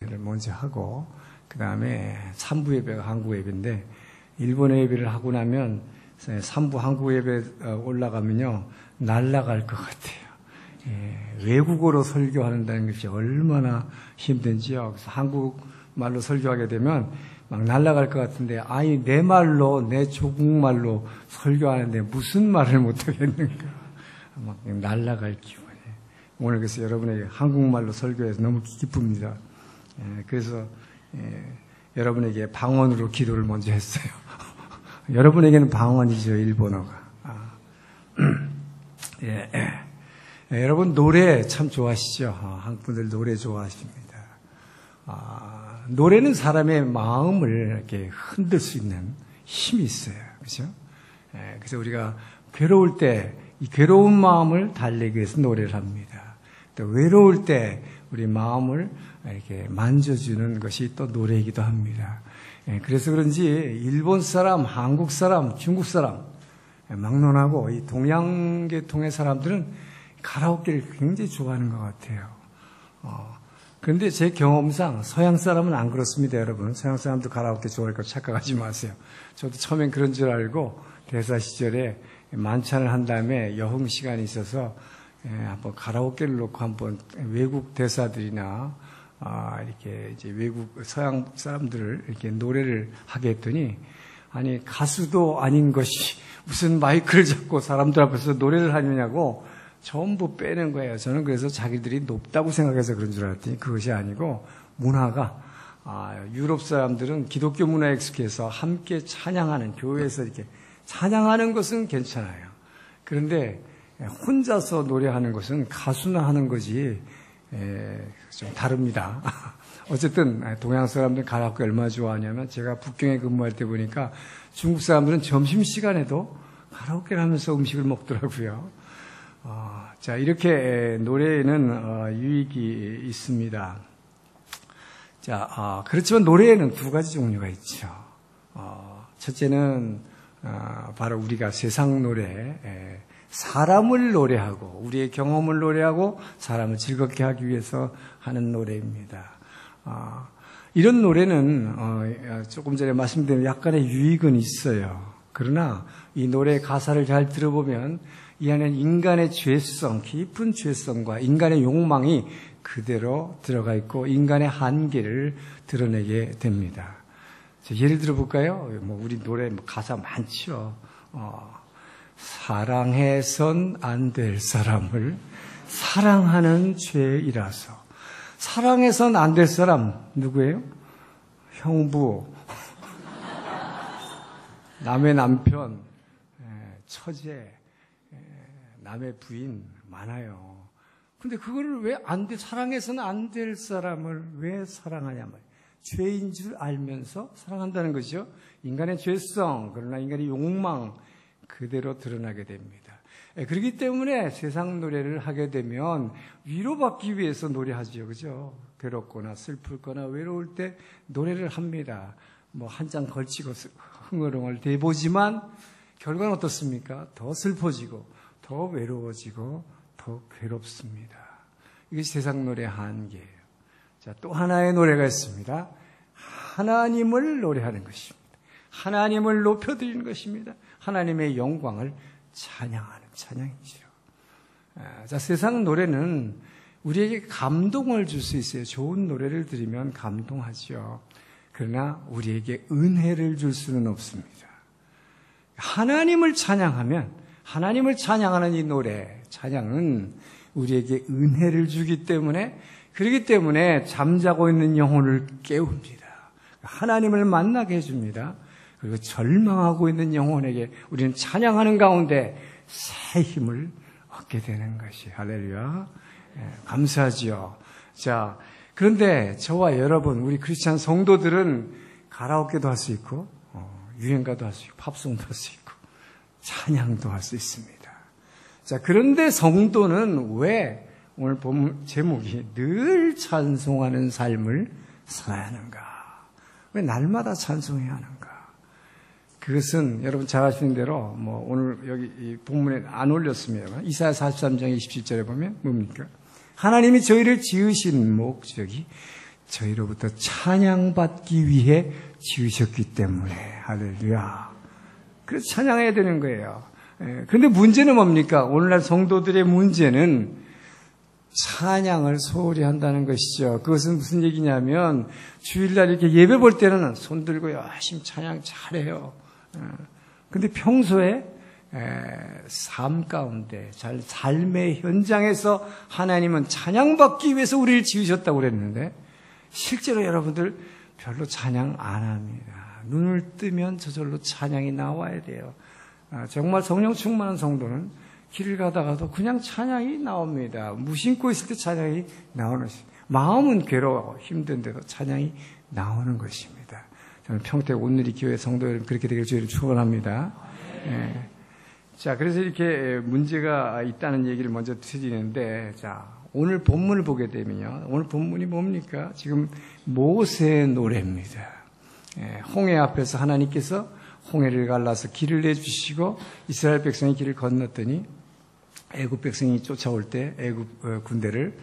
를 먼저 하고 그 다음에 3부 예배가 한국 예배인데 일본 예배를 하고 나면 3부 한국 예배 올라가면요 날아갈 것 같아요. 외국어로 설교한다는 것이 얼마나 힘든지요. 그래서 한국말로 설교하게 되면 막 날아갈 것 같은데 아니 내 말로 내 조국말로 설교하는데 무슨 말을 못하겠는가. 막 날아갈 기분이에요. 오늘 그래서 여러분에게 한국말로 설교해서 너무 기쁩니다. 그래서 여러분에게 방언으로 기도를 먼저 했어요. 여러분에게는 방언이죠, 일본어가. 여러분 노래 참 좋아하시죠? 한국 분들 노래 좋아하십니다. 노래는 사람의 마음을 이렇게 흔들 수 있는 힘이 있어요, 그렇죠? 그래서 우리가 괴로울 때 이 괴로운 마음을 달래기 위해서 노래를 합니다. 또 외로울 때 우리 마음을 이렇게 만져주는 것이 또 노래이기도 합니다. 그래서 그런지 일본 사람, 한국 사람, 중국 사람 막론하고 이 동양계통의 사람들은 가라오케를 굉장히 좋아하는 것 같아요. 그런데 제 경험상 서양 사람은 안 그렇습니다, 여러분. 서양 사람도 가라오케 좋아할 거 착각하지 마세요. 저도 처음엔 그런 줄 알고 대사 시절에 만찬을 한 다음에 여흥 시간이 있어서 한번 가라오케를 놓고 한번 외국 대사들이나 이렇게 이제 외국 서양 사람들을 이렇게 노래를 하게 했더니 아니 가수도 아닌 것이 무슨 마이크를 잡고 사람들 앞에서 노래를 하느냐고 전부 빼는 거예요. 저는 그래서 자기들이 높다고 생각해서 그런 줄 알았더니 그것이 아니고 문화가 유럽 사람들은 기독교 문화에 익숙해서 함께 찬양하는 교회에서 이렇게 찬양하는 것은 괜찮아요. 그런데 혼자서 노래하는 것은 가수나 하는 거지 좀 다릅니다. 어쨌든 동양 사람들 가라오케 얼마나 좋아하냐면 제가 북경에 근무할 때 보니까 중국 사람들은 점심시간에도 가라오케를 하면서 음식을 먹더라고요. 자, 이렇게 노래에는 유익이 있습니다. 자, 그렇지만 노래에는 두 가지 종류가 있죠. 첫째는 바로 우리가 세상 노래, 사람을 노래하고 우리의 경험을 노래하고 사람을 즐겁게 하기 위해서 하는 노래입니다. 이런 노래는 조금 전에 말씀드린 약간의 유익은 있어요. 그러나 이 노래의 가사를 잘 들어보면 이 안에는 인간의 죄성, 깊은 죄성과 인간의 욕망이 그대로 들어가 있고 인간의 한계를 드러내게 됩니다. 예를 들어볼까요? 우리 노래 가사 많죠. 사랑해선 안 될 사람을 사랑하는 죄이라서. 사랑해선 안 될 사람 누구예요? 형부, 남의 남편, 처제, 남의 부인 많아요. 근데 그거를 왜 사랑해서는 안 될 사람을 왜 사랑하냐 말이에요. 죄인 줄 알면서 사랑한다는 것이죠. 인간의 죄성, 그러나 인간의 욕망 그대로 드러나게 됩니다. 그렇기 때문에 세상 노래를 하게 되면 위로받기 위해서 노래하죠. 그죠? 괴롭거나 슬플거나 외로울 때 노래를 합니다. 한 장 걸치고 흥얼흥얼 대보지만 결과는 어떻습니까? 더 슬퍼지고 더 외로워지고 더 괴롭습니다. 이것이 세상 노래의 한계예요. 자, 또 하나의 노래가 있습니다. 하나님을 노래하는 것입니다. 하나님을 높여드리는 것입니다. 하나님의 영광을 찬양하는 찬양이죠. 자, 세상 노래는 우리에게 감동을 줄 수 있어요. 좋은 노래를 들으면 감동하죠. 그러나 우리에게 은혜를 줄 수는 없습니다. 하나님을 찬양하면 하나님을 찬양하는 이 노래, 찬양은 우리에게 은혜를 주기 때문에 그렇기 때문에 잠자고 있는 영혼을 깨웁니다. 하나님을 만나게 해줍니다. 그리고 절망하고 있는 영혼에게 우리는 찬양하는 가운데 새 힘을 얻게 되는 것이 할렐루야. 감사하지요. 자, 그런데 저와 여러분 우리 크리스찬 성도들은 가라오케도 할 수 있고 유행가도 할 수 있고 팝송도 할 수 있고 찬양도 할 수 있습니다. 자, 그런데 성도는 왜 오늘 본 제목이 늘 찬송하는 삶을 살아야 하는가? 왜 날마다 찬송해야 하는가? 그것은 여러분 잘 아시는 대로 오늘 여기 이 본문에 안 올렸습니다. 이사야 43장 27절에 보면 뭡니까? 하나님이 저희를 지으신 목적이 저희로부터 찬양받기 위해 지으셨기 때문에. 할렐루야. 그래서 찬양해야 되는 거예요. 그런데 문제는 뭡니까? 오늘날 성도들의 문제는 찬양을 소홀히 한다는 것이죠. 그것은 무슨 얘기냐면 주일날 이렇게 예배 볼 때는 손 들고 열심히 찬양 잘해요. 근데 평소에 삶 가운데 삶의 현장에서 하나님은 찬양받기 위해서 우리를 지으셨다고 그랬는데 실제로 여러분들 별로 찬양 안 합니다. 눈을 뜨면 저절로 찬양이 나와야 돼요. 정말 성령 충만한 성도는 길을 가다가도 그냥 찬양이 나옵니다. 무심코 있을 때 찬양이 나오는 것입니다. 마음은 괴로워 힘든데도 찬양이 나오는 것입니다. 저는 평택 온누리 교회 성도 여러분 그렇게 되길 주의를 축원합니다. 자, 그래서 이렇게 문제가 있다는 얘기를 먼저 드리는데, 자, 오늘 본문을 보게 되면요. 오늘 본문이 뭡니까? 지금 모세의 노래입니다. 홍해 앞에서 하나님께서 홍해를 갈라서 길을 내주시고 이스라엘 백성이 길을 건넜더니 애굽 백성이 쫓아올 때 애굽 군대를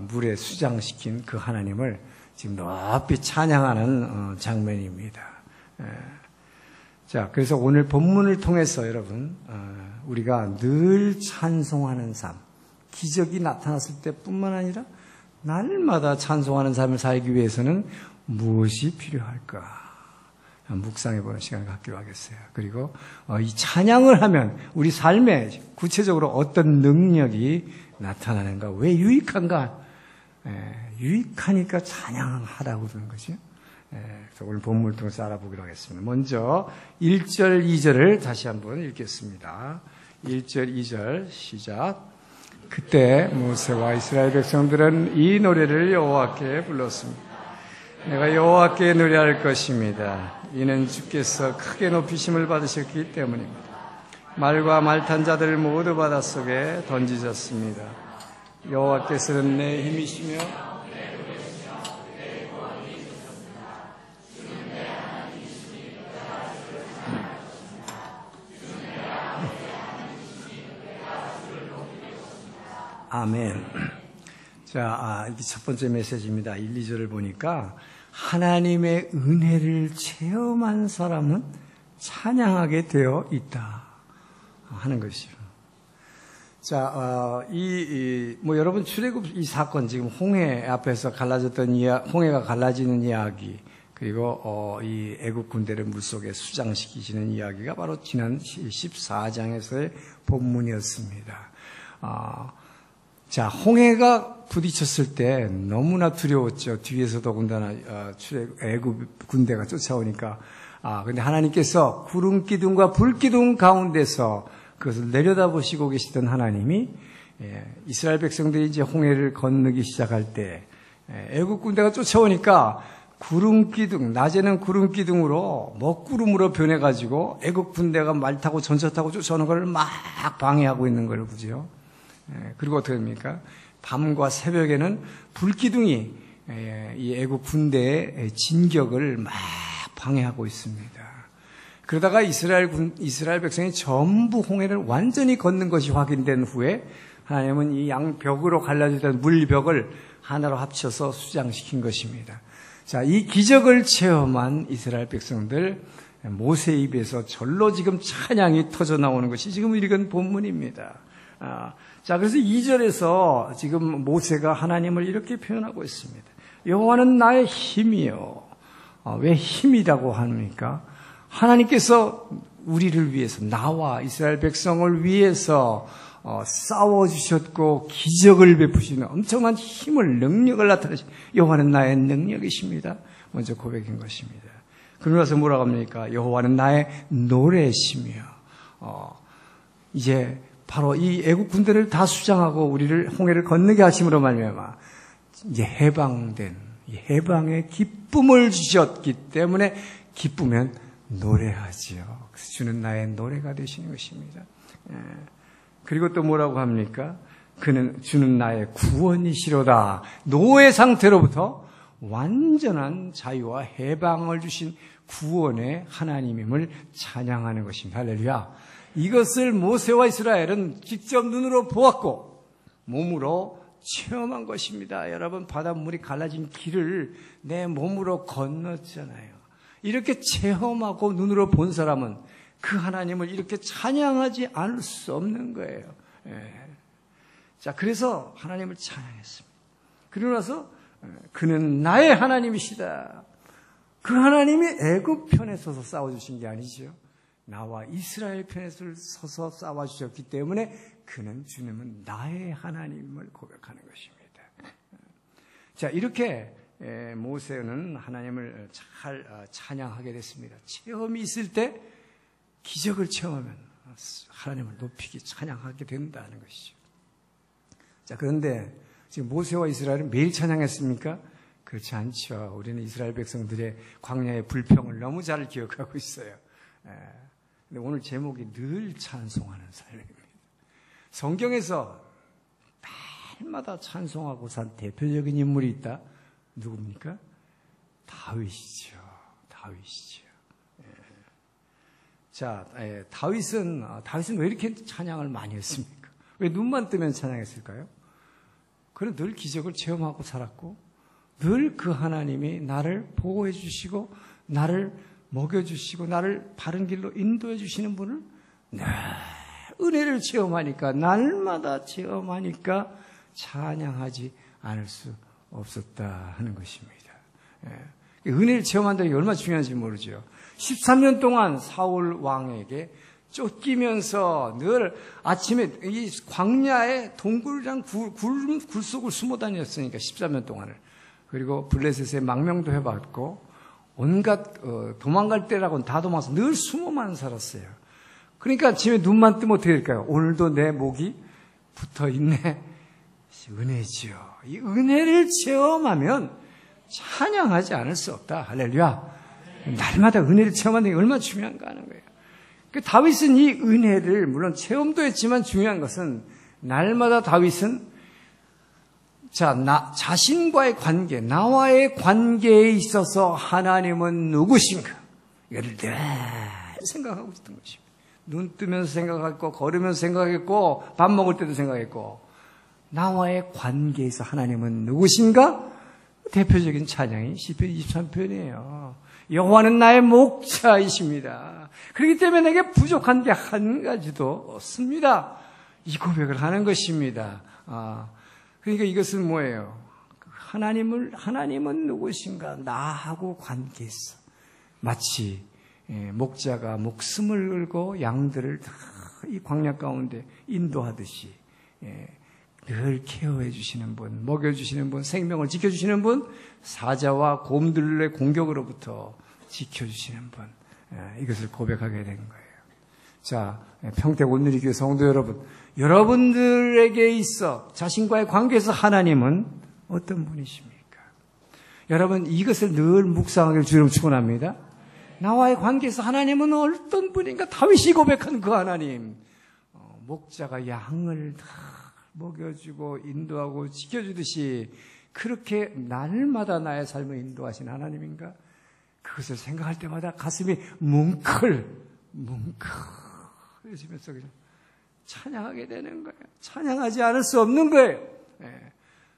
물에 수장시킨 그 하나님을 지금 높이 찬양하는 장면입니다. 자, 그래서 오늘 본문을 통해서 여러분 우리가 늘 찬송하는 삶, 기적이 나타났을 때뿐만 아니라 날마다 찬송하는 삶을 살기 위해서는 무엇이 필요할까? 묵상해보는 시간을 갖기로 하겠어요. 그리고 이 찬양을 하면 우리 삶에 구체적으로 어떤 능력이 나타나는가, 왜 유익한가? 유익하니까 찬양하라고 그러는 거죠. 그래서 오늘 본문을 통해서 알아보기로 하겠습니다. 먼저 1절, 2절을 다시 한번 읽겠습니다. 1절, 2절 시작. 그때 모세와 이스라엘 백성들은 이 노래를 여호와께 불렀습니다. 내가 여호와께 노래할 것입니다. 이는 주께서 크게 높이심을 받으셨기 때문입니다. 말과 말 탄 자들을 모두 바닷속에 던지셨습니다. 여호와께서는 내 힘이시며 아멘. 자, 이게 첫 번째 메시지입니다. 1, 2절을 보니까 하나님의 은혜를 체험한 사람은 찬양하게 되어 있다 하는 것이죠. 자, 여러분 출애굽 이 사건 지금 홍해 앞에서 갈라졌던 홍해가 갈라지는 이야기 그리고 이 애굽 군대를 물속에 수장시키시는 이야기가 바로 지난 14장에서의 본문이었습니다. 자, 홍해가 부딪혔을 때 너무나 두려웠죠. 뒤에서 더군다나 애굽 군대가 쫓아오니까. 근데 하나님께서 구름 기둥과 불 기둥 가운데서 그것을 내려다보시고 계시던 하나님이 이스라엘 백성들이 이제 홍해를 건너기 시작할 때 애굽 군대가 쫓아오니까 구름 기둥, 낮에는 구름 기둥으로 먹구름으로 변해가지고 애굽 군대가 말 타고 전차 타고 쫓아오는 걸 막 방해하고 있는 걸 보죠. 그리고 어떻게 됩니까? 밤과 새벽에는 불기둥이 이 애국 군대의 진격을 막 방해하고 있습니다. 그러다가 이스라엘 백성이 전부 홍해를 완전히 걷는 것이 확인된 후에 하나님은 이 양벽으로 갈라지던 물벽을 하나로 합쳐서 수장시킨 것입니다. 자, 이 기적을 체험한 이스라엘 백성들 모세 입에서 절로 지금 찬양이 터져 나오는 것이 지금 읽은 본문입니다. 자, 그래서 2절에서 지금 모세가 하나님을 이렇게 표현하고 있습니다. 여호와는 나의 힘이요. 왜 힘이라고 합니까? 하나님께서 우리를 위해서 나와 이스라엘 백성을 위해서 싸워주셨고 기적을 베푸시는 엄청난 힘을 능력을 나타내신 여호와는 나의 능력이십니다. 먼저 고백인 것입니다. 그러고 나서 뭐라고 합니까? 여호와는 나의 노래시며 이제 바로 이 애국 군대를 다 수장하고 우리를 홍해를 건너게 하심으로 말미암아 이제 해방된 이 해방의 기쁨을 주셨기 때문에 기쁘면 노래하지요. 그래서 주는 나의 노래가 되시는 것입니다. 그리고 또 뭐라고 합니까? 주는 나의 구원이시로다. 노예 상태로부터 완전한 자유와 해방을 주신 구원의 하나님임을 찬양하는 것입니다. 할렐루야. 이것을 모세와 이스라엘은 직접 눈으로 보았고 몸으로 체험한 것입니다. 여러분, 바닷물이 갈라진 길을 내 몸으로 건넜잖아요. 이렇게 체험하고 눈으로 본 사람은 그 하나님을 이렇게 찬양하지 않을 수 없는 거예요. 자, 그래서 하나님을 찬양했습니다. 그러고 나서 그는 나의 하나님이시다. 그 하나님이 애굽 편에 서서 싸워주신 게 아니죠. 나와 이스라엘 편에 서서 싸워주셨기 때문에 그는 주님은 나의 하나님을 고백하는 것입니다. 자, 이렇게 모세는 하나님을 잘 찬양하게 됐습니다. 체험이 있을 때 기적을 체험하면 하나님을 높이기 찬양하게 된다는 것이죠. 자, 그런데 지금 모세와 이스라엘은 매일 찬양했습니까? 그렇지 않죠. 우리는 이스라엘 백성들의 광야의 불평을 너무 잘 기억하고 있어요. 근데 오늘 제목이 늘 찬송하는 삶입니다. 성경에서 날마다 찬송하고 산 대표적인 인물이 있다. 누굽니까? 다윗이죠. 다윗이죠. 자, 다윗은 왜 이렇게 찬양을 많이 했습니까? 왜 눈만 뜨면 찬양했을까요? 그는 늘 기적을 체험하고 살았고 늘 그 하나님이 나를 보호해 주시고 나를 먹여주시고 나를 바른 길로 인도해 주시는 분을 늘 은혜를 체험하니까 날마다 체험하니까 찬양하지 않을 수 없었다 하는 것입니다. 은혜를 체험한다는 게 얼마나 중요한지 모르죠. 13년 동안 사울 왕에게 쫓기면서 늘 아침에 이 광야의 동굴이랑 굴 속을 숨어 다녔으니까 13년 동안을. 그리고 블레셋의 망명도 해봤고 온갖 도망갈 때라고는 다 도망가서 늘 숨어만 살았어요. 그러니까 아침에 눈만 뜨면 어떻게 될까요? 오늘도 내 목이 붙어있네. 은혜지요. 이 은혜를 체험하면 찬양하지 않을 수 없다. 할렐루야. 날마다 은혜를 체험하는 게 얼마나 중요한가 하는 거예요. 다윗은 이 은혜를 물론 체험도 했지만 중요한 것은 날마다 다윗은 자신과의 관계, 나와의 관계에 있어서 하나님은 누구신가? 이거를 늘 생각하고 있었던 것입니다. 눈 뜨면서 생각했고, 걸으면서 생각했고, 밥 먹을 때도 생각했고, 나와의 관계에서 하나님은 누구신가? 대표적인 찬양이 시편 23편이에요. 여호와는 나의 목자이십니다. 그렇기 때문에 내게 부족한 게 한 가지도 없습니다. 이 고백을 하는 것입니다. 그러니까 이것은 뭐예요? 하나님은 누구신가? 나하고 관계있어. 마치 목자가 목숨을 걸고 양들을 다 이 광야 가운데 인도하듯이 늘 케어해 주시는 분, 먹여주시는 분, 생명을 지켜주시는 분, 사자와 곰들의 공격으로부터 지켜주시는 분, 이것을 고백하게 된 거예요. 자, 평택 온누리교회 성도 여러분, 여러분들에게 있어 자신과의 관계에서 하나님은 어떤 분이십니까? 여러분, 이것을 늘 묵상하기를 주님 축원합니다. 나와의 관계에서 하나님은 어떤 분인가? 다윗이 고백한 그 하나님, 목자가 양을 다 먹여주고 인도하고 지켜주듯이 그렇게 날마다 나의 삶을 인도하신 하나님인가? 그것을 생각할 때마다 가슴이 뭉클해지면서 그냥 찬양하게 되는 거예요. 찬양하지 않을 수 없는 거예요.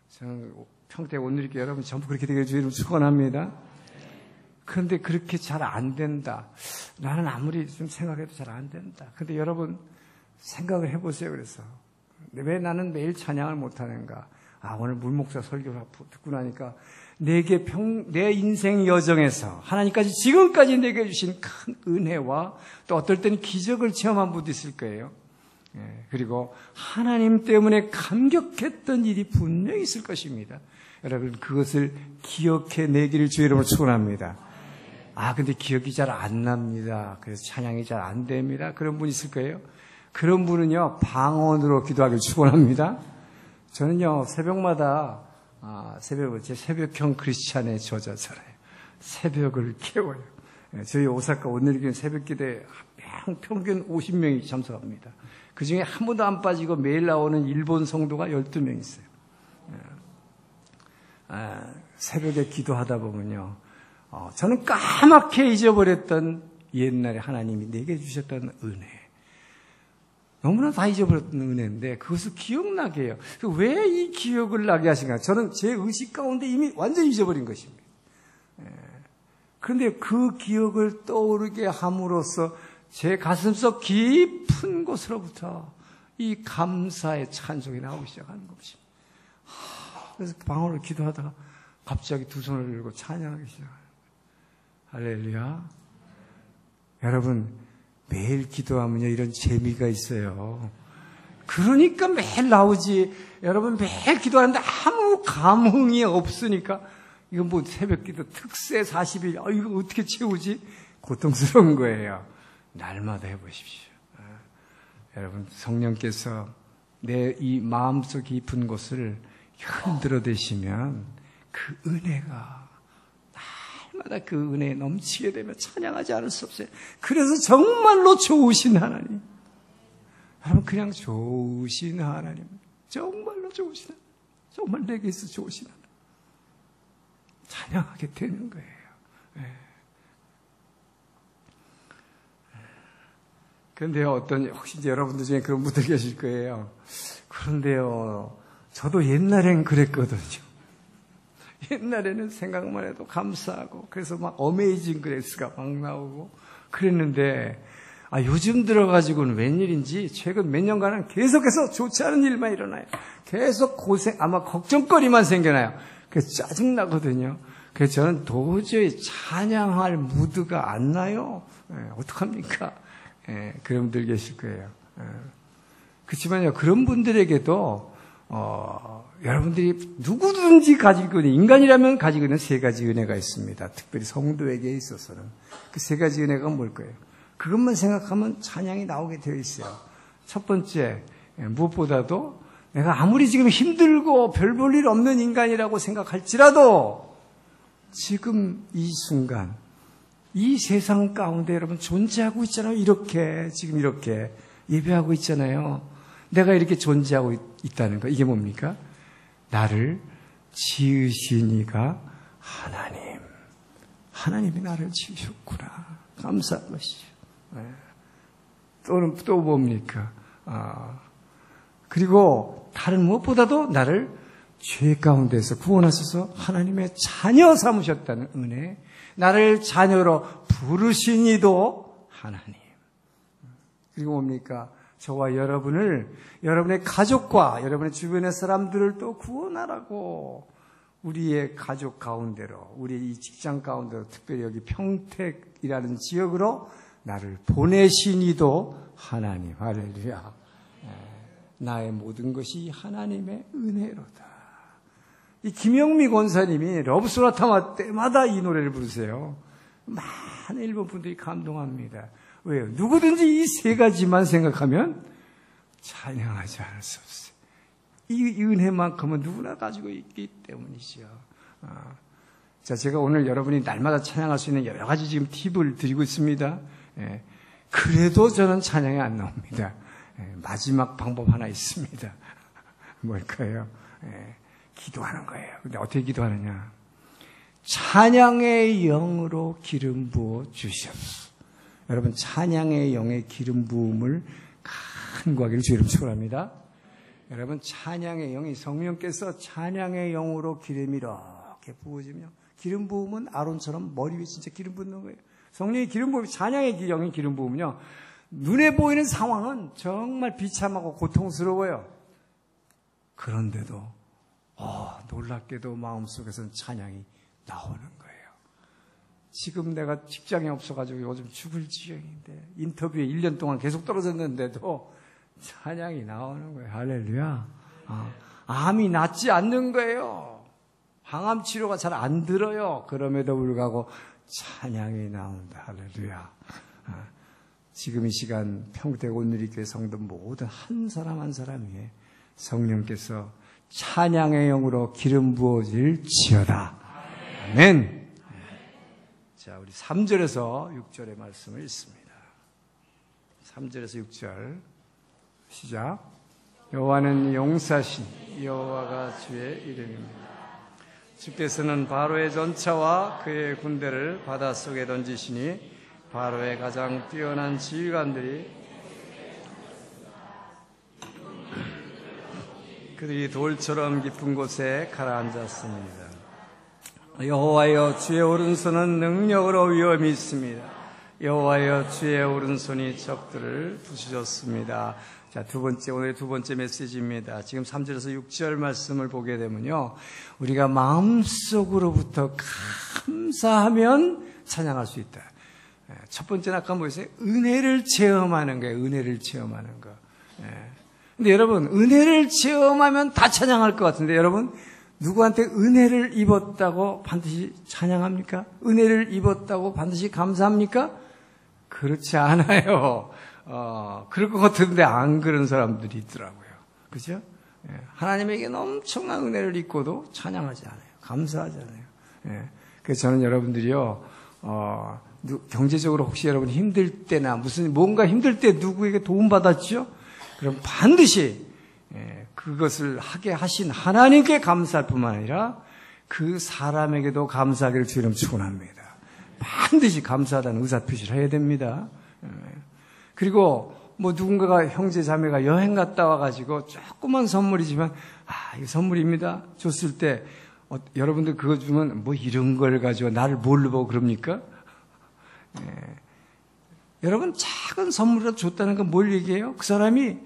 저는 평택 온누리교회 여러분 전부 그렇게 되길 주의를 축원합니다. 그런데 그렇게 잘 안 된다. 나는 아무리 좀 생각해도 잘 안 된다. 그런데 여러분 생각을 해보세요. 그래서 왜 나는 매일 찬양을 못하는가? 오늘 물목사 설교를 듣고 나니까 내 인생 여정에서 하나님까지 지금까지 내게 주신 큰 은혜와 또 어떨 때는 기적을 체험한 분도 있을 거예요. 그리고 하나님 때문에 감격했던 일이 분명히 있을 것입니다. 여러분 그것을 기억해 내기를 주의 이름으로 축원합니다. 근데 기억이 잘 안 납니다. 그래서 찬양이 잘 안 됩니다. 그런 분 있을 거예요. 그런 분은요 방언으로 기도하기를 축원합니다. 저는요 새벽마다 제 새벽형 크리스찬의 저자잖아요. 새벽을 깨워요. 저희 오사카 온누리교회 새벽기도에 평균 50명이 참석합니다. 그중에 한 번도 안 빠지고 매일 나오는 일본 성도가 12명 있어요. 새벽에 기도하다 보면요 저는 까맣게 잊어버렸던 옛날에 하나님이 내게 주셨던 은혜, 너무나 다 잊어버렸던 은혜인데 그것을 기억나게 해요. 왜 이 기억을 나게 하신가? 저는 제 의식 가운데 이미 완전히 잊어버린 것입니다. 그런데 그 기억을 떠오르게 함으로써 제 가슴속 깊은 곳으로부터 이 감사의 찬송이 나오기 시작하는 것입니다. 그래서 방언을 기도하다가 갑자기 두 손을 들고 찬양하기 시작합니다. 할렐루야. 여러분, 매일 기도하면요, 이런 재미가 있어요. 그러니까 매일 나오지. 여러분, 매일 기도하는데 아무 감흥이 없으니까, 이건 뭐 새벽 기도 특세 40일, 이거 어떻게 채우지? 고통스러운 거예요. 날마다 해보십시오. 여러분, 성령께서 내 이 마음속 깊은 곳을 흔들어 대시면 그 은혜가 날마다 그 은혜에 넘치게 되면 찬양하지 않을 수 없어요. 그래서 정말로 좋으신 하나님. 여러분, 그냥 좋으신 하나님. 정말로 좋으신 하나님. 정말 내게서 좋으신 하나님. 찬양하게 되는 거예요. 그런데요, 혹시 이제 여러분들 중에 그런 분들 계실 거예요. 그런데요, 저도 옛날엔 그랬거든요. 옛날에는 생각만 해도 감사하고, 그래서 막 어메이징 그레이스가 막 나오고, 그랬는데, 요즘 들어가지고는 웬일인지, 최근 몇 년간은 계속해서 좋지 않은 일만 일어나요. 계속 아마 걱정거리만 생겨나요. 그래서 짜증나거든요. 그래서 저는 도저히 찬양할 무드가 안 나요. 어떡합니까? 그런 분들 계실 거예요. 그렇지만요, 그런 분들에게도, 여러분들이 누구든지 가지고 있는, 인간이라면 가지고 있는 세 가지 은혜가 있습니다. 특별히 성도에게 있어서는. 그 세 가지 은혜가 뭘 거예요? 그것만 생각하면 찬양이 나오게 되어 있어요. 첫 번째, 무엇보다도 내가 아무리 지금 힘들고 별 볼 일 없는 인간이라고 생각할지라도 지금 이 순간, 이 세상 가운데 여러분 존재하고 있잖아요. 이렇게, 지금 이렇게 예배하고 있잖아요. 내가 이렇게 존재하고 있다는 거. 이게 뭡니까? 나를 지으신 이가 하나님. 하나님이 나를 지으셨구나. 감사한 것이죠. 또 뭡니까? 그리고 다른 무엇보다도 나를 죄 가운데서 구원하셔서 하나님의 자녀 삼으셨다는 은혜. 나를 자녀로 부르신 이도 하나님. 그리고 뭡니까? 저와 여러분을, 여러분의 가족과 여러분의 주변의 사람들을 또 구원하라고 우리의 가족 가운데로, 우리 이 직장 가운데로, 특별히 여기 평택이라는 지역으로 나를 보내신 이도 하나님. 할렐루야. 나의 모든 것이 하나님의 은혜로다. 이 김영미 권사님이 러브소나타 때마다 이 노래를 부르세요. 많은 일본 분들이 감동합니다. 왜요? 누구든지 이 세 가지만 생각하면 찬양하지 않을 수 없어요. 이 은혜만큼은 누구나 가지고 있기 때문이죠. 자, 제가 오늘 여러분이 날마다 찬양할 수 있는 여러 가지 지금 팁을 드리고 있습니다. 그래도 저는 찬양이 안 나옵니다. 마지막 방법 하나 있습니다. 뭘까요? 기도하는 거예요. 근데 어떻게 기도하느냐? 찬양의 영으로 기름 부어 주시옵소서. 여러분, 찬양의 영의 기름 부음을 간구하기를 주 이름 축원합니다. 여러분, 찬양의 영이 성령께서 찬양의 영으로 기름이 이렇게 부어지며, 기름 부음은 아론처럼 머리 위에 진짜 기름 붓는 거예요. 성령이 기름 부음, 찬양의 영이 기름 부으면요, 눈에 보이는 상황은 정말 비참하고 고통스러워요. 그런데도 놀랍게도 마음속에서는 찬양이 나오는 거예요. 지금 내가 직장이 없어가지고 요즘 죽을 지경인데 인터뷰에 1년 동안 계속 떨어졌는데도 찬양이 나오는 거예요. 할렐루야. 암이 낫지 않는 거예요. 항암 치료가 잘 안 들어요. 그럼에도 불구하고 찬양이 나온다. 할렐루야. 지금 이 시간 평택 온누리교회 성도 모든 한 사람 한 사람 위에 성령께서 찬양의 영으로 기름 부어질지어다. 아멘. 자, 우리 3절에서 6절의 말씀을 읽습니다. 3절에서 6절 시작. 여호와는 용사신 여호와가 주의 이름입니다. 주께서는 바로의 전차와 그의 군대를 바닷속에 던지시니 바로의 가장 뛰어난 지휘관들이 그들이 돌처럼 깊은 곳에 가라앉았습니다. 여호와여, 주의 오른손은 능력으로 위엄이 있습니다. 여호와여, 주의 오른손이 적들을 부수셨습니다. 자, 오늘의 두 번째 메시지입니다. 지금 3절에서 6절 말씀을 보게 되면요, 우리가 마음속으로부터 감사하면 찬양할 수 있다. 첫 번째는 아까 뭐였어요? 은혜를 체험하는 거예요. 은혜를 체험하는 거. 근데 여러분, 은혜를 체험하면 다 찬양할 것 같은데, 여러분, 누구한테 은혜를 입었다고 반드시 찬양합니까? 은혜를 입었다고 반드시 감사합니까? 그렇지 않아요. 그럴 것 같은데 안 그런 사람들이 있더라고요. 그죠? 하나님에게 엄청난 은혜를 입고도 찬양하지 않아요. 감사하지 않아요. 그래서 저는 여러분들이요, 경제적으로 혹시 여러분 힘들 때나 뭔가 힘들 때 누구에게 도움받았죠? 그럼 반드시 그것을 하게 하신 하나님께 감사할 뿐만 아니라 그 사람에게도 감사하기를 주님 축원합니다. 반드시 감사하다는 의사표시를 해야 됩니다. 그리고 뭐 누군가가 형제 자매가 여행 갔다 와가지고 조그만 선물이지만 이거 선물입니다 줬을 때 여러분들 그거 주면 뭐 이런 걸 가지고 나를 뭘로 보고 그럽니까? 여러분, 작은 선물이라도 줬다는 건 뭘 얘기해요? 그 사람이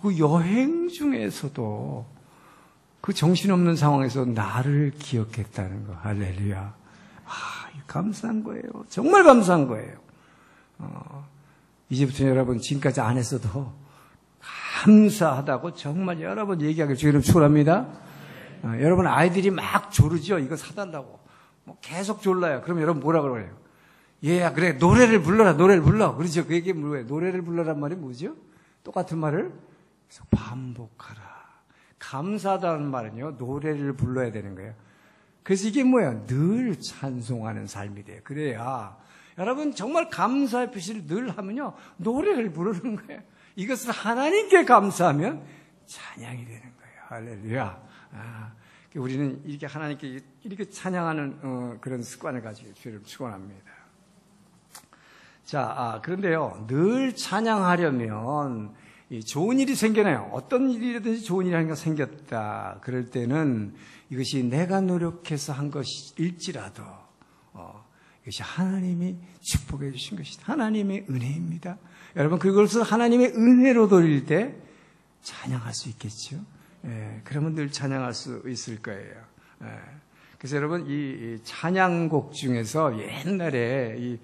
그 여행 중에서도 그 정신없는 상황에서 나를 기억했다는 거. 할렐루야. 감사한 거예요. 정말 감사한 거예요. 이제부터 여러분, 지금까지 안 했어도 감사하다고 정말 여러 번 얘기하길 주님 축원합니다. 여러분, 아이들이 막 조르죠. 이거 사달라고. 계속 졸라요. 그럼 여러분 뭐라 그래요? 얘야, 그래, 노래를 불러라, 노래를 불러. 그렇죠. 그 얘기 뭐예요? 노래를 불러란 말이 뭐죠? 똑같은 말을 계속 반복하라. 감사하다는 말은요, 노래를 불러야 되는 거예요. 그래서 이게 뭐예요? 늘 찬송하는 삶이 돼요. 그래야, 여러분, 정말 감사의 표시를 늘 하면요, 노래를 부르는 거예요. 이것을 하나님께 감사하면 찬양이 되는 거예요. 할렐루야. 우리는 이렇게 하나님께 이렇게 찬양하는 그런 습관을 가지고 주를 축원합니다. 자, 그런데요, 늘 찬양하려면 좋은 일이 생겨나요. 어떤 일이라든지 좋은 일이 하니까 생겼다. 그럴 때는 이것이 내가 노력해서 한 것일지라도 이것이 하나님이 축복해 주신 것이다. 하나님의 은혜입니다. 여러분, 그것을 하나님의 은혜로 돌릴 때 찬양할 수 있겠죠. 그러면 늘 찬양할 수 있을 거예요. 그래서 여러분, 이 찬양곡 중에서 옛날에 이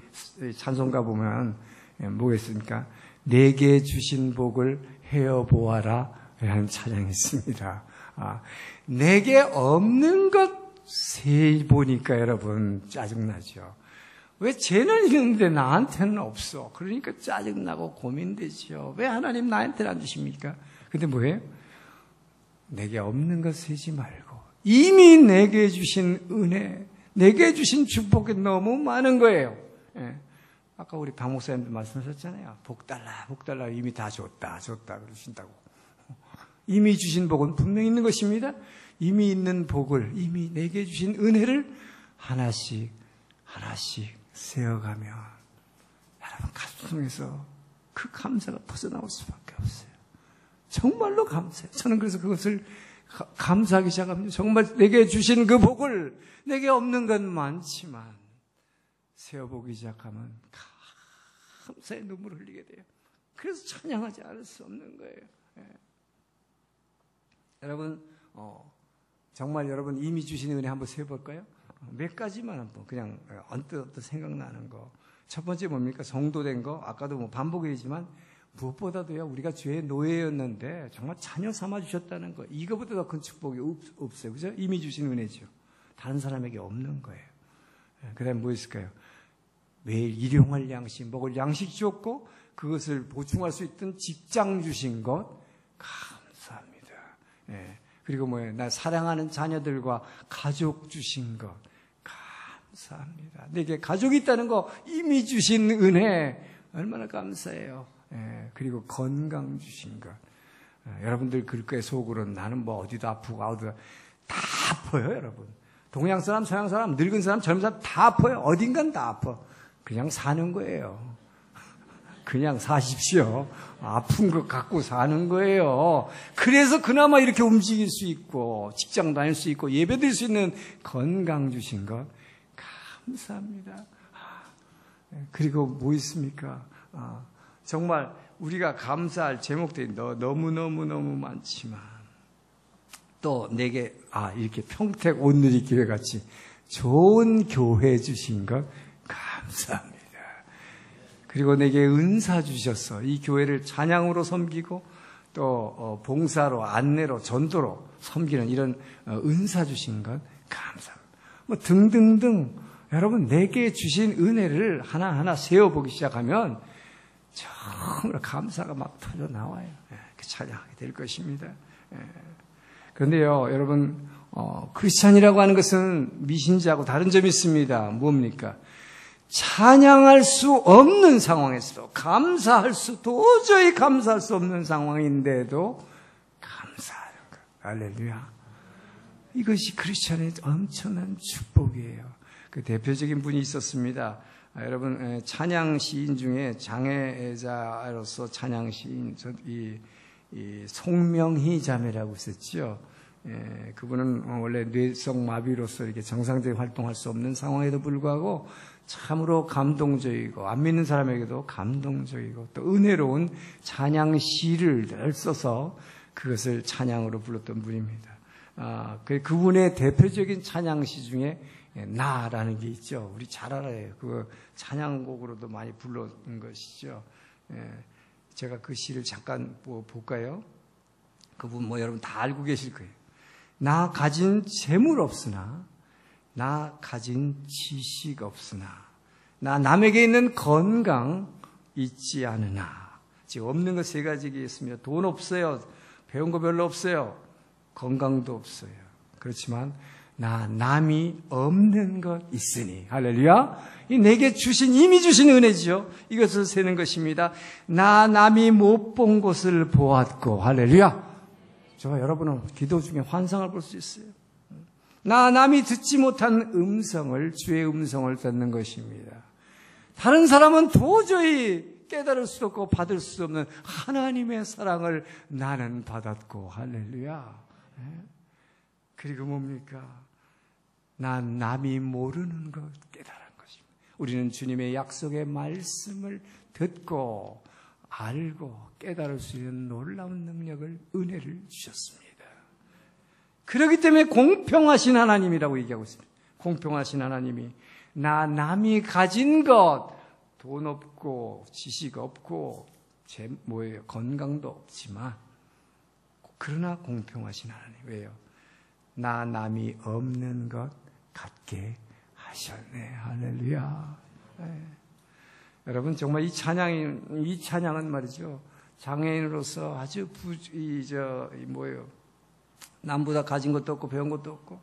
찬송가 보면 뭐겠습니까? 내게 주신 복을 헤어보아라 라는 찬양이 있습니다. 내게 없는 것 세보니까 여러분 짜증나죠. 왜 쟤는 있는데 나한테는 없어? 그러니까 짜증나고 고민되죠. 왜 하나님 나한테는 안 주십니까? 근데 뭐예요? 내게 없는 것 세지 말고 이미 내게 주신 은혜, 내게 주신 축복이 너무 많은 거예요. 아까 우리 박 목사님도 말씀하셨잖아요. 복 달라, 복 달라. 이미 다 줬다 그러신다고. 이미 주신 복은 분명히 있는 것입니다. 이미 있는 복을, 이미 내게 주신 은혜를 하나씩 세어가면 여러분 가슴속에서 그 감사가 터져나올 수밖에 없어요. 정말로 감사해요. 저는 그래서 그것을 감사하기 시작합니다. 정말 내게 주신 그 복을, 내게 없는 건 많지만 세어보기 시작하면 감사의 눈물을 흘리게 돼요. 그래서 찬양하지 않을 수 없는 거예요. 여러분, 정말 여러분 이미 주신 은혜 한번 세어볼까요? 몇 가지만 한번 그냥 언뜻 생각나는 거. 첫 번째 뭡니까? 성도된 거. 아까도 뭐 반복이지만 무엇보다도요, 우리가 죄의 노예였는데 정말 자녀 삼아 주셨다는 거. 이거보다 더 큰 축복이 없어요. 그죠? 이미 주신 은혜죠. 다른 사람에게 없는 거예요. 그 다음에 뭐 있을까요? 매일 일용할 양식, 먹을 양식 주었고 그것을 보충할 수 있던 직장 주신 것 감사합니다. 그리고 뭐예요? 나 사랑하는 자녀들과 가족 주신 것 감사합니다. 내게 가족이 있다는 거 이미 주신 은혜 얼마나 감사해요. 그리고 건강 주신 것. 여러분들 그럴 속으로 나는 뭐 어디도 아프고 어디도 다 아파요, 여러분. 동양 사람, 서양 사람, 늙은 사람, 젊은 사람 다 아파요. 어딘간 다 아파. 그냥 사는 거예요. 그냥 사십시오. 아픈 거 갖고 사는 거예요. 그래서 그나마 이렇게 움직일 수 있고 직장 다닐 수 있고 예배 드릴 수 있는 건강 주신 것 감사합니다. 그리고 뭐 있습니까? 정말 우리가 감사할 제목들이 너무너무 많지만 또 내게 이렇게 평택 온누리 교회 같이 좋은 교회 주신 것 감사합니다. 그리고 내게 은사 주셔서 이 교회를 찬양으로 섬기고 또 봉사로 안내로 전도로 섬기는 이런 은사 주신 것 감사합니다. 뭐 등등등 여러분 내게 주신 은혜를 하나하나 세어보기 시작하면 정말 감사가 막 터져 나와요. 찬양하게 될 것입니다. 그런데요 여러분 크리스찬이라고 하는 것은 미신자하고 다른 점이 있습니다. 뭡니까? 찬양할 수 없는 상황에서도 도저히 감사할 수 없는 상황인데도 감사하는 것. 할렐루야. 이것이 크리스찬의 엄청난 축복이에요. 그 대표적인 분이 있었습니다. 여러분 찬양 시인 중에 장애자로서 찬양 시인 이 송명희 자매라고 있었죠. 그분은 원래 뇌성 마비로서 이렇게 정상적인 활동할 수 없는 상황에도 불구하고 참으로 감동적이고 안 믿는 사람에게도 감동적이고 또 은혜로운 찬양 시를 늘 써서 그것을 찬양으로 불렀던 분입니다. 그분의 대표적인 찬양 시 중에 나라는 게 있죠. 우리 잘 알아요. 그 찬양곡으로도 많이 불렀던 것이죠. 제가 그 시를 잠깐 볼까요? 그분 여러분 다 알고 계실 거예요. 나 가진 재물 없으나 나 가진 지식 없으나 나 남에게 있는 건강 있지 않으나 지금 없는 것 세 가지가 있습니다. 돈 없어요. 배운 거 별로 없어요. 건강도 없어요. 그렇지만 나 남이 없는 것 있으니 할렐루야. 이 내게 이미 주신 은혜지요. 이것을 세는 것입니다. 나 남이 못 본 곳을 보았고 할렐루야. 저와 여러분은 기도 중에 환상을 볼 수 있어요. 나 남이 듣지 못한 주의 음성을 듣는 것입니다. 다른 사람은 도저히 깨달을 수 없고 받을 수 없는 하나님의 사랑을 나는 받았고 할렐루야. 그리고 뭡니까? 난 남이 모르는 것 깨달은 것입니다. 우리는 주님의 약속의 말씀을 듣고 알고 깨달을 수 있는 놀라운 능력을 은혜를 주셨습니다. 그렇기 때문에 공평하신 하나님이라고 얘기하고 있습니다. 공평하신 하나님이 남이 가진 것 돈 없고 지식 없고 건강도 없지만 그러나 공평하신 하나님. 왜요? 남이 없는 것 갖게 하셨네. 할렐루야. 여러분 정말 이 찬양은 말이죠. 장애인으로서 아주 남보다 가진 것도 없고 배운 것도 없고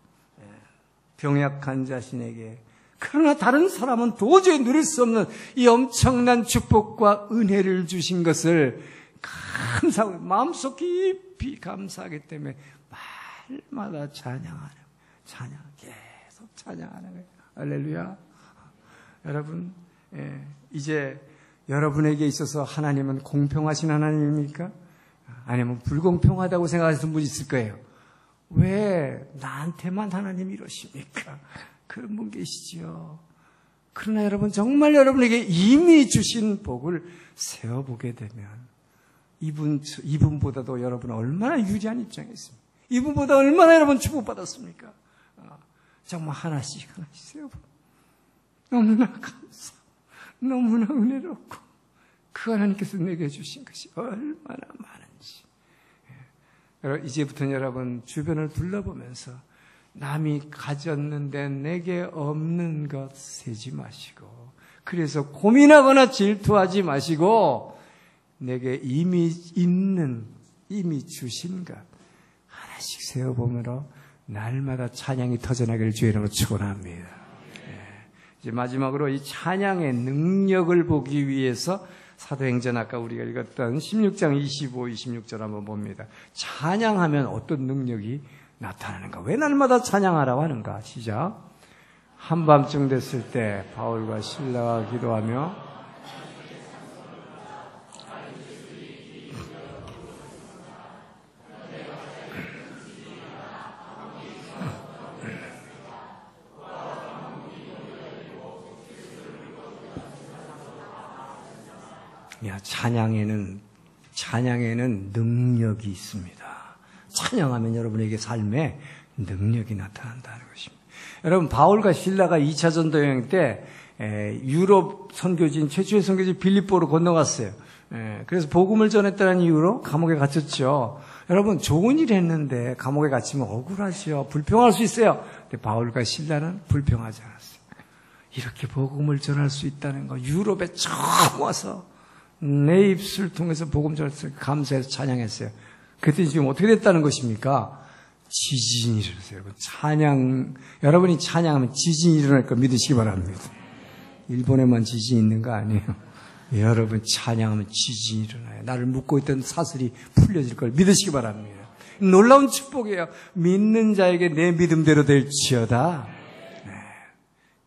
병약한 자신에게 그러나 다른 사람은 도저히 누릴 수 없는 이 엄청난 축복과 은혜를 주신 것을 감사하고 마음속 깊이 감사하기 때문에 말마다 계속 찬양하는 거예요. 할렐루야. 여러분 이제 여러분에게 있어서 하나님은 공평하신 하나님입니까? 아니면 불공평하다고 생각하시는 분이 있을 거예요. 왜 나한테만 하나님이 이러십니까? 그런 분 계시지요. 그러나 여러분 정말 여러분에게 이미 주신 복을 세어보게 되면 이분보다도 여러분은 얼마나 유리한 입장에 있습니까? 이분보다 얼마나 여러분 축복받았습니까? 정말 하나씩 세어보면 너무나 감사, 너무나 은혜롭고 그 하나님께서 내게 주신 것이 얼마나 많은지. 이제부터는 여러분 주변을 둘러보면서 남이 가졌는데 내게 없는 것 세지 마시고 그래서 고민하거나 질투하지 마시고 내게 이미 주신 것 하나씩 세어보므로 날마다 찬양이 터져나기를 주의 이름으로 축원합니다. 이제 마지막으로 이 찬양의 능력을 보기 위해서 사도행전 아까 우리가 읽었던 16장 25, 26절 한번 봅니다. 찬양하면 어떤 능력이 나타나는가? 왜 날마다 찬양하라고 하는가? 시작. 한밤중 됐을 때 바울과 실라가 기도하며 찬양에는 능력이 있습니다. 찬양하면 여러분에게 삶에 능력이 나타난다는 것입니다. 여러분, 바울과 실라가 2차 전도 여행 때 유럽 선교지인 최초의 선교지 빌립보로 건너갔어요. 그래서 복음을 전했다는 이유로 감옥에 갇혔죠. 여러분, 좋은 일 했는데 감옥에 갇히면 억울하죠. 불평할 수 있어요. 근데 바울과 실라는 불평하지 않았어요. 이렇게 복음을 전할 수 있다는 거, 유럽에 처음 와서 내 입술 통해서 복음 전했어요. 감사해서 찬양했어요. 그랬더니 지금 어떻게 됐다는 것입니까? 지진이 일어났어요. 여러분이 찬양하면 지진이 일어날 거 믿으시기 바랍니다. 일본에만 지진이 있는 거 아니에요. 여러분 찬양하면 지진이 일어나요. 나를 묶고 있던 사슬이 풀려질 걸 믿으시기 바랍니다. 놀라운 축복이에요. 믿는 자에게 내 믿음대로 될지어다.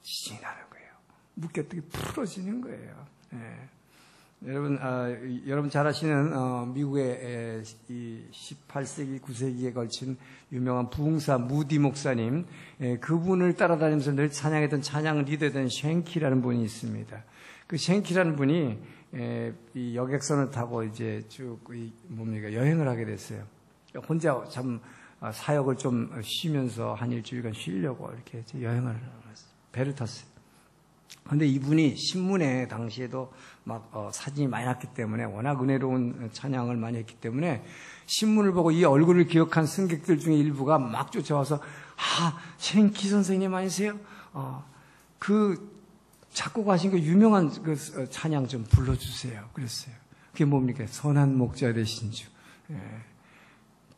지진이 나는 거예요. 묶였던 게 풀어지는 거예요. 여러분 잘 아시는 미국의 이 18세기, 9세기에 걸친 유명한 부흥사 무디 목사님, 그분을 따라다니면서 늘 찬양했던 찬양 리더던 쉔키라는 분이 있습니다. 그 쉔키라는 분이 이 여객선을 타고 이제 쭉 여행을 하게 됐어요. 혼자 참 사역을 좀 쉬면서 한 일주일간 쉬려고 이렇게 여행을 배를 탔어요. 근데 이분이 신문에 당시에도 막 사진이 많이 났기 때문에, 워낙 은혜로운 찬양을 많이 했기 때문에 신문을 보고 이 얼굴을 기억한 승객들 중에 일부가 막 쫓아와서, 쉔키 선생님 아니세요? 그 작곡하신 그 유명한 그 찬양 좀 불러주세요. 그랬어요. 그게 뭡니까? 선한 목자 되신 주.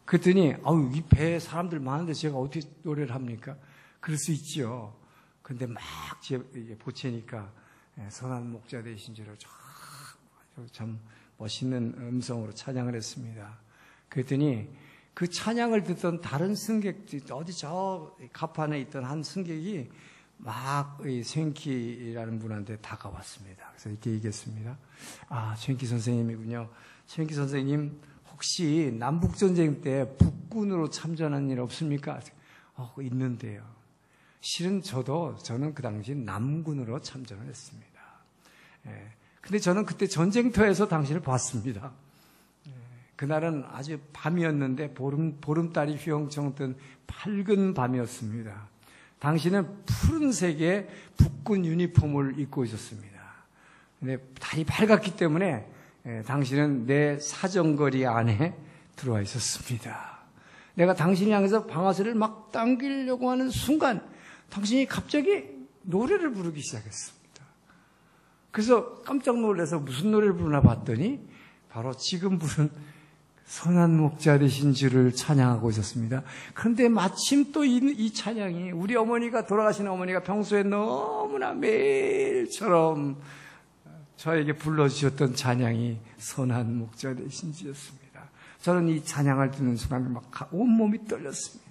그랬더니 이 배에 사람들 많은데 제가 어떻게 노래를 합니까? 그럴 수 있죠. 근데 막 보채니까 선한 목자 되신 주로 참 멋있는 음성으로 찬양을 했습니다. 그랬더니 그 찬양을 듣던 다른 승객들, 어디 저 갑판에 있던 한 승객이 막 쉔키라는 분한테 다가왔습니다. 그래서 이렇게 얘기했습니다. 쉔키 선생님이군요. 쉔키 선생님, 혹시 남북전쟁 때 북군으로 참전한 일 없습니까? 있는데요. 실은 저는 그 당시 남군으로 참전을 했습니다. 근데 저는 그때 전쟁터에서 당신을 봤습니다. 그날은 아주 밤이었는데 보름달이 휘영청 뜬 밝은 밤이었습니다. 당신은 푸른색의 북군 유니폼을 입고 있었습니다. 근데 달이 밝았기 때문에 당신은 내 사정거리 안에 들어와 있었습니다. 내가 당신이 향해서 방아쇠를 막 당기려고 하는 순간 당신이 갑자기 노래를 부르기 시작했습니다. 그래서 깜짝 놀라서 무슨 노래를 부르나 봤더니 바로 지금 부른 선한 목자 되신 주를 찬양하고 있었습니다. 그런데 마침 또 이 찬양이, 우리 어머니가, 돌아가신 어머니가 평소에 너무나 매일처럼 저에게 불러주셨던 찬양이 선한 목자 되신 주였습니다. 저는 이 찬양을 듣는 순간 막 온몸이 떨렸습니다.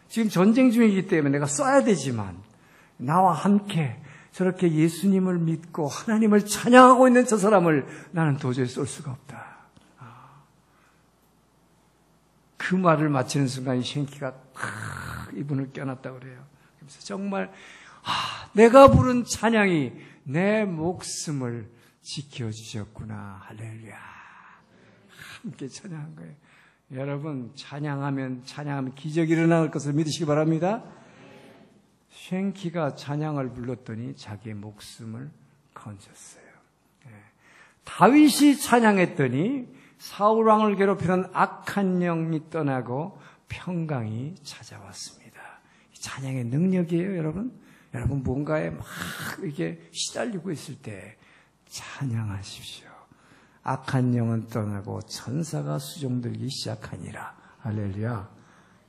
지금 전쟁 중이기 때문에 내가 써야 되지만, 나와 함께 저렇게 예수님을 믿고 하나님을 찬양하고 있는 저 사람을 나는 도저히 쏠 수가 없다. 그 말을 마치는 순간 이 쉔키가 이분을 껴놨다고 그래요. 그래서 정말 내가 부른 찬양이 내 목숨을 지켜주셨구나. 할렐루야. 함께 찬양한 거예요. 여러분, 찬양하면 기적이 일어날 것을 믿으시기 바랍니다. 쉔키가 찬양을 불렀더니 자기의 목숨을 건졌어요. 다윗이 찬양했더니 사울 왕을 괴롭히는 악한 영이 떠나고 평강이 찾아왔습니다. 찬양의 능력이에요, 여러분. 여러분 뭔가에 막 이게 시달리고 있을 때 찬양하십시오. 악한 영은 떠나고 천사가 수종들기 시작하니라. 할렐루야.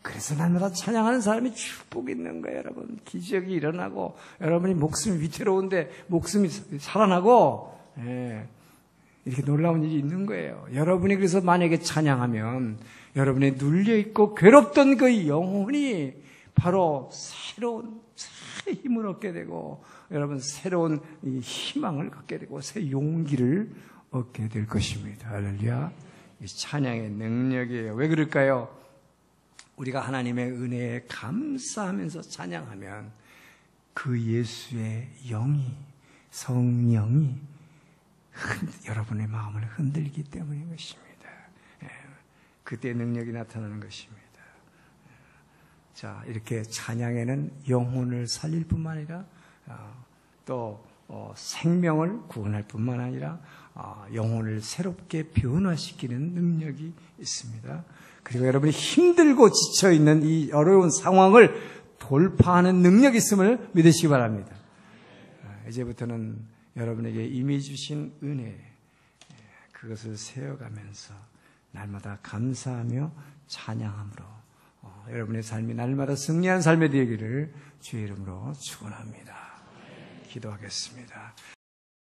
그래서 날마다 찬양하는 사람이 축복이 있는 거예요, 여러분. 기적이 일어나고 여러분이 목숨이 위태로운데 목숨이 살아나고 이렇게 놀라운 일이 있는 거예요. 여러분이 그래서 만약에 찬양하면 여러분이 눌려있고 괴롭던 그 영혼이 바로 새로운 새 힘을 얻게 되고, 여러분 새로운 희망을 갖게 되고 새 용기를 얻게 될 것입니다. 할렐루야. 이 찬양의 능력이에요. 왜 그럴까요? 우리가 하나님의 은혜에 감사하면서 찬양하면 그 예수의 영이, 성령이 여러분의 마음을 흔들기 때문인 것입니다. 그때 능력이 나타나는 것입니다. 자, 이렇게 찬양에는 영혼을 살릴 뿐만 아니라 또 생명을 구원할 뿐만 아니라 영혼을 새롭게 변화시키는 능력이 있습니다. 그리고 여러분이 힘들고 지쳐있는 이 어려운 상황을 돌파하는 능력이 있음을 믿으시기 바랍니다. 이제부터는 여러분에게 임해 주신 은혜, 그것을 세워가면서 날마다 감사하며 찬양함으로 여러분의 삶이 날마다 승리한 삶이 되기를 주의 이름으로 축원합니다. 기도하겠습니다.